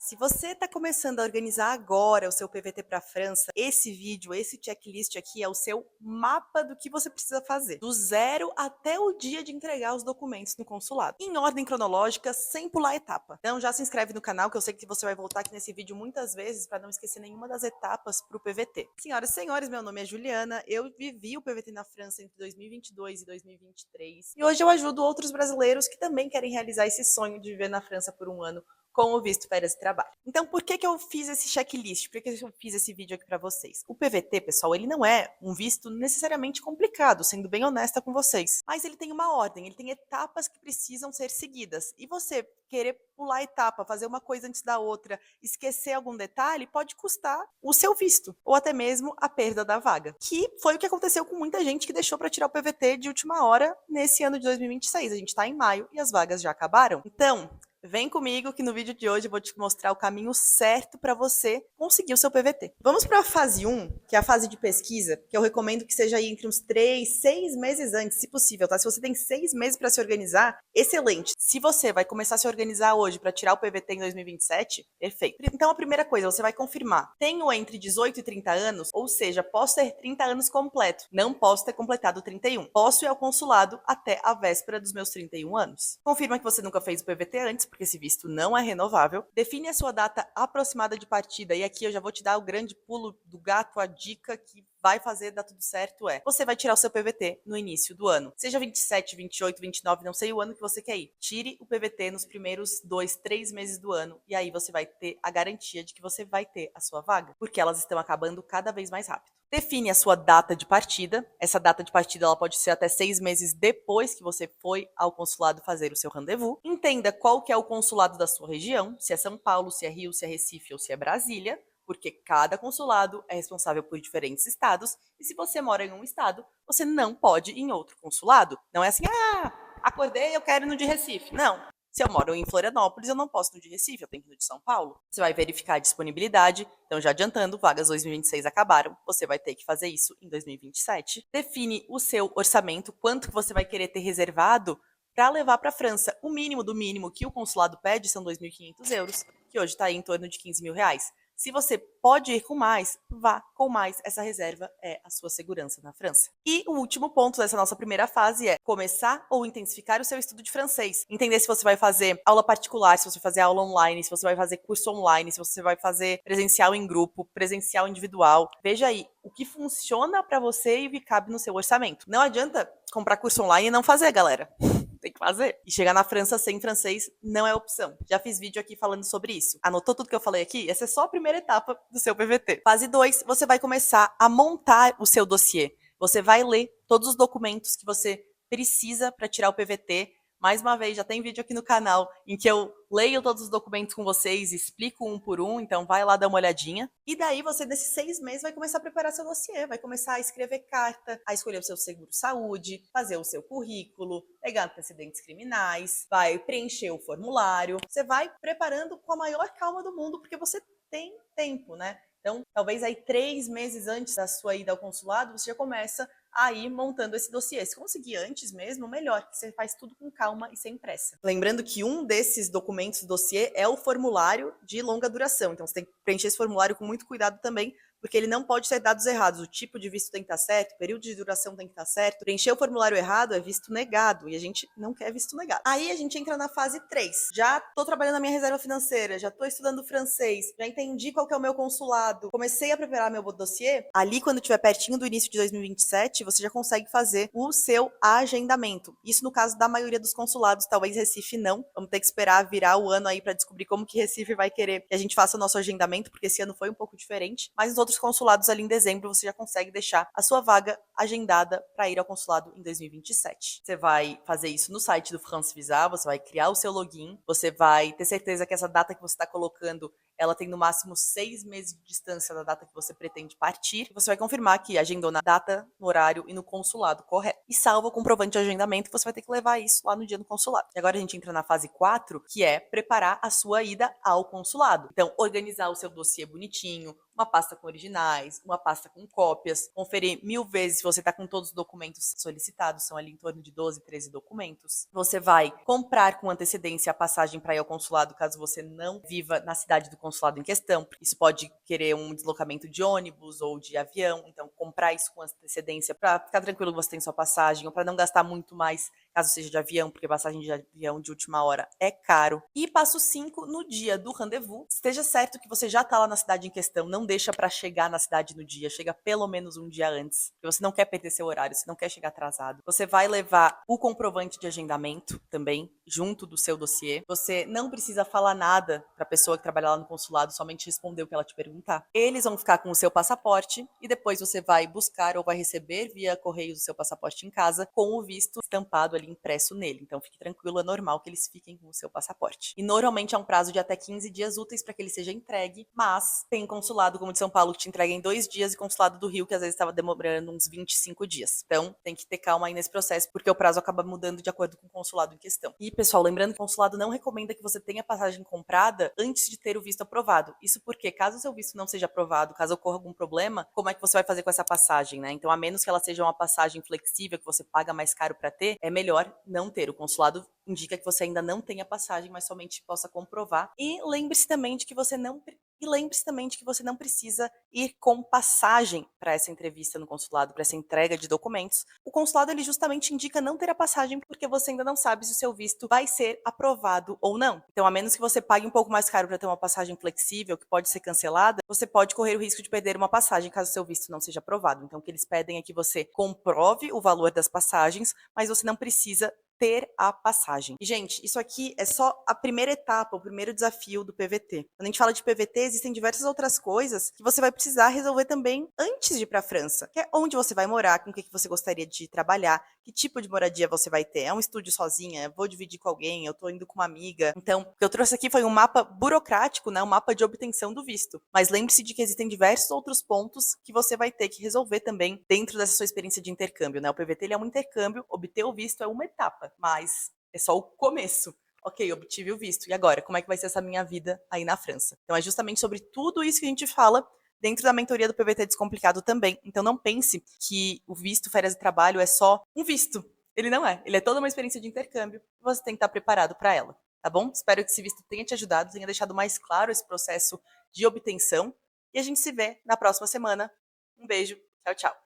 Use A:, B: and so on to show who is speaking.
A: Se você está começando a organizar agora o seu PVT para a França, esse vídeo, esse checklist aqui é o seu mapa do que você precisa fazer, do zero até o dia de entregar os documentos no consulado, em ordem cronológica, sem pular etapa. Então já se inscreve no canal, que eu sei que você vai voltar aqui nesse vídeo muitas vezes para não esquecer nenhuma das etapas para o PVT. Senhoras e senhores, meu nome é Juliana, eu vivi o PVT na França entre 2022 e 2023 e hoje eu ajudo outros brasileiros que também querem realizar esse sonho de viver na França por um ano com o visto férias e trabalho. Então, por que eu fiz esse checklist? Por que eu fiz esse vídeo aqui para vocês? O PVT, pessoal, ele não é um visto necessariamente complicado, sendo bem honesta com vocês. Mas ele tem uma ordem, ele tem etapas que precisam ser seguidas. E você querer pular etapa, fazer uma coisa antes da outra, esquecer algum detalhe, pode custar o seu visto, ou até mesmo a perda da vaga. Que foi o que aconteceu com muita gente que deixou para tirar o PVT de última hora nesse ano de 2026. A gente está em maio e as vagas já acabaram. Então, vem comigo que no vídeo de hoje eu vou te mostrar o caminho certo para você conseguir o seu PVT. Vamos para a fase 1, que é a fase de pesquisa, que eu recomendo que seja aí entre uns 3, 6 meses antes, se possível, tá? Se você tem 6 meses para se organizar, excelente. Se você vai começar a se organizar hoje para tirar o PVT em 2027, perfeito. Então a primeira coisa, você vai confirmar: tenho entre 18 e 30 anos, ou seja, posso ter 30 anos completo, não posso ter completado 31. Posso ir ao consulado até a véspera dos meus 31 anos. Confirma que você nunca fez o PVT antes, porque esse visto não é renovável. Define a sua data aproximada de partida, e aqui eu já vou te dar o grande pulo do gato, a dica que vai fazer dar tudo certo você vai tirar o seu PVT no início do ano. Seja 27, 28, 29, não sei o ano que você quer ir. Tire o PVT nos primeiros 2, 3 meses do ano, e aí você vai ter a garantia de que você vai ter a sua vaga, porque elas estão acabando cada vez mais rápido. Define a sua data de partida. Essa data de partida ela pode ser até 6 meses depois que você foi ao consulado fazer o seu rendezvous. Entenda qual que é o consulado da sua região, se é São Paulo, se é Rio, se é Recife ou se é Brasília, porque cada consulado é responsável por diferentes estados, e se você mora em um estado, você não pode ir em outro consulado. Não é assim, acordei, eu quero ir no de Recife. Não. Se eu moro em Florianópolis, eu não posso ir no de Recife, eu tenho que ir no de São Paulo. Você vai verificar a disponibilidade. Então, já adiantando, vagas 2026 acabaram, você vai ter que fazer isso em 2027. Define o seu orçamento, quanto que você vai querer ter reservado para levar para a França. O mínimo do mínimo que o consulado pede são 2.500 euros, que hoje está em torno de 15 mil reais. Se você pode ir com mais, vá com mais. Essa reserva é a sua segurança na França. E o último ponto dessa nossa primeira fase é começar ou intensificar o seu estudo de francês. Entender se você vai fazer aula particular, se você vai fazer aula online, se você vai fazer curso online, se você vai fazer presencial em grupo, presencial individual. Veja aí o que funciona para você e o que cabe no seu orçamento. Não adianta comprar curso online e não fazer, galera. Tem que fazer. E chegar na França sem francês não é opção. Já fiz vídeo aqui falando sobre isso. Anotou tudo que eu falei aqui? Essa é só a primeira etapa do seu PVT. Fase 2, você vai começar a montar o seu dossiê. Você vai ler todos os documentos que você precisa para tirar o PVT. Mais uma vez, já tem vídeo aqui no canal em que eu leio todos os documentos com vocês, explico um por um, então vai lá dar uma olhadinha. E daí você, nesses 6 meses, vai começar a preparar seu dossiê, vai começar a escrever carta, a escolher o seu seguro-saúde, fazer o seu currículo, pegar antecedentes criminais, vai preencher o formulário. Você vai preparando com a maior calma do mundo, porque você tem tempo, né? Então, talvez aí 3 meses antes da sua ida ao consulado, você já começa a ir montando esse dossiê. Se conseguir antes mesmo, melhor, que você faz tudo com calma e sem pressa. Lembrando que um desses documentos do dossiê é o formulário de longa duração. Então, você tem que preencher esse formulário com muito cuidado também, porque ele não pode ter dados errados. O tipo de visto tem que estar certo, o período de duração tem que estar certo. Preencher o formulário errado é visto negado, e a gente não quer visto negado. Aí a gente entra na fase 3. Já estou trabalhando na minha reserva financeira, já estou estudando francês, já entendi qual que é o meu consulado, comecei a preparar meu dossiê. Ali, quando estiver pertinho do início de 2027, você já consegue fazer o seu agendamento. Isso no caso da maioria dos consulados, talvez Recife não. Vamos ter que esperar virar o ano aí para descobrir como que Recife vai querer que a gente faça o nosso agendamento, porque esse ano foi um pouco diferente. Mas nos outros consulados ali em dezembro, você já consegue deixar a sua vaga agendada para ir ao consulado em 2027. Você vai fazer isso no site do France Visa, você vai criar o seu login, você vai ter certeza que essa data que você está colocando, ela tem no máximo 6 meses de distância da data que você pretende partir. Você vai confirmar que agendou na data, no horário e no consulado correto. E salva o comprovante de agendamento, você vai ter que levar isso lá no dia do consulado. E agora a gente entra na fase 4, que é preparar a sua ida ao consulado. Então, organizar o seu dossiê bonitinho, uma pasta com originais, uma pasta com cópias, conferir 1000 vezes se você está com todos os documentos solicitados, são ali em torno de 12, 13 documentos. Você vai comprar com antecedência a passagem para ir ao consulado, caso você não viva na cidade do consulado em questão. Isso pode querer um deslocamento de ônibus ou de avião, então comprar isso com antecedência para ficar tranquilo que você tem sua passagem, ou para não gastar muito mais caso seja de avião, porque passagem de avião de última hora é caro. E passo 5, no dia do rendezvous, esteja certo que você já está lá na cidade em questão, não deixa para chegar na cidade no dia, chega pelo menos um dia antes, porque você não quer perder seu horário, você não quer chegar atrasado. Você vai levar o comprovante de agendamento também, junto do seu dossiê. Você não precisa falar nada para a pessoa que trabalha lá no consulado, somente responder o que ela te perguntar. Eles vão ficar com o seu passaporte e depois você vai buscar ou vai receber via correio o seu passaporte em casa com o visto estampado ali impresso nele. Então fique tranquilo, é normal que eles fiquem com o seu passaporte. E normalmente é um prazo de até 15 dias úteis para que ele seja entregue, mas tem consulado como o de São Paulo que te entrega em 2 dias e consulado do Rio que às vezes estava demorando uns 25 dias. Então tem que ter calma aí nesse processo, porque o prazo acaba mudando de acordo com o consulado em questão. E pessoal, lembrando que o consulado não recomenda que você tenha passagem comprada antes de ter o visto aprovado. Isso porque caso o seu visto não seja aprovado, caso ocorra algum problema, como é que você vai fazer com essa passagem, né? Então, a menos que ela seja uma passagem flexível, que você paga mais caro para ter, é melhor não ter. O consulado indica que você ainda não tenha passagem, mas somente possa comprovar. E lembre-se também de que você não precisa ir com passagem para essa entrevista no consulado, para essa entrega de documentos. O consulado ele justamente indica não ter a passagem porque você ainda não sabe se o seu visto vai ser aprovado ou não. Então, a menos que você pague um pouco mais caro para ter uma passagem flexível, que pode ser cancelada, você pode correr o risco de perder uma passagem caso o seu visto não seja aprovado. Então, o que eles pedem é que você comprove o valor das passagens, mas você não precisa ter a passagem. E, gente, isso aqui é só a primeira etapa, o primeiro desafio do PVT. Quando a gente fala de PVT, existem diversas outras coisas que você vai precisar resolver também antes de ir para a França, que é onde você vai morar, com o que você gostaria de trabalhar, que tipo de moradia você vai ter. É um estúdio sozinha? Vou dividir com alguém? Eu tô indo com uma amiga? Então, o que eu trouxe aqui foi um mapa burocrático, né, um mapa de obtenção do visto. Mas lembre-se de que existem diversos outros pontos que você vai ter que resolver também dentro dessa sua experiência de intercâmbio, né? O PVT ele é um intercâmbio, obter o visto é uma etapa, mas é só o começo. Ok, obtive o visto. E agora, como é que vai ser essa minha vida aí na França? Então é justamente sobre tudo isso que a gente fala dentro da mentoria do PVT Descomplicado também. Então não pense que o visto férias de trabalho é só um visto. Ele não é. Ele é toda uma experiência de intercâmbio e você tem que estar preparado para ela. Tá bom? Espero que esse visto tenha te ajudado, tenha deixado mais claro esse processo de obtenção. E a gente se vê na próxima semana. Um beijo. Tchau, tchau.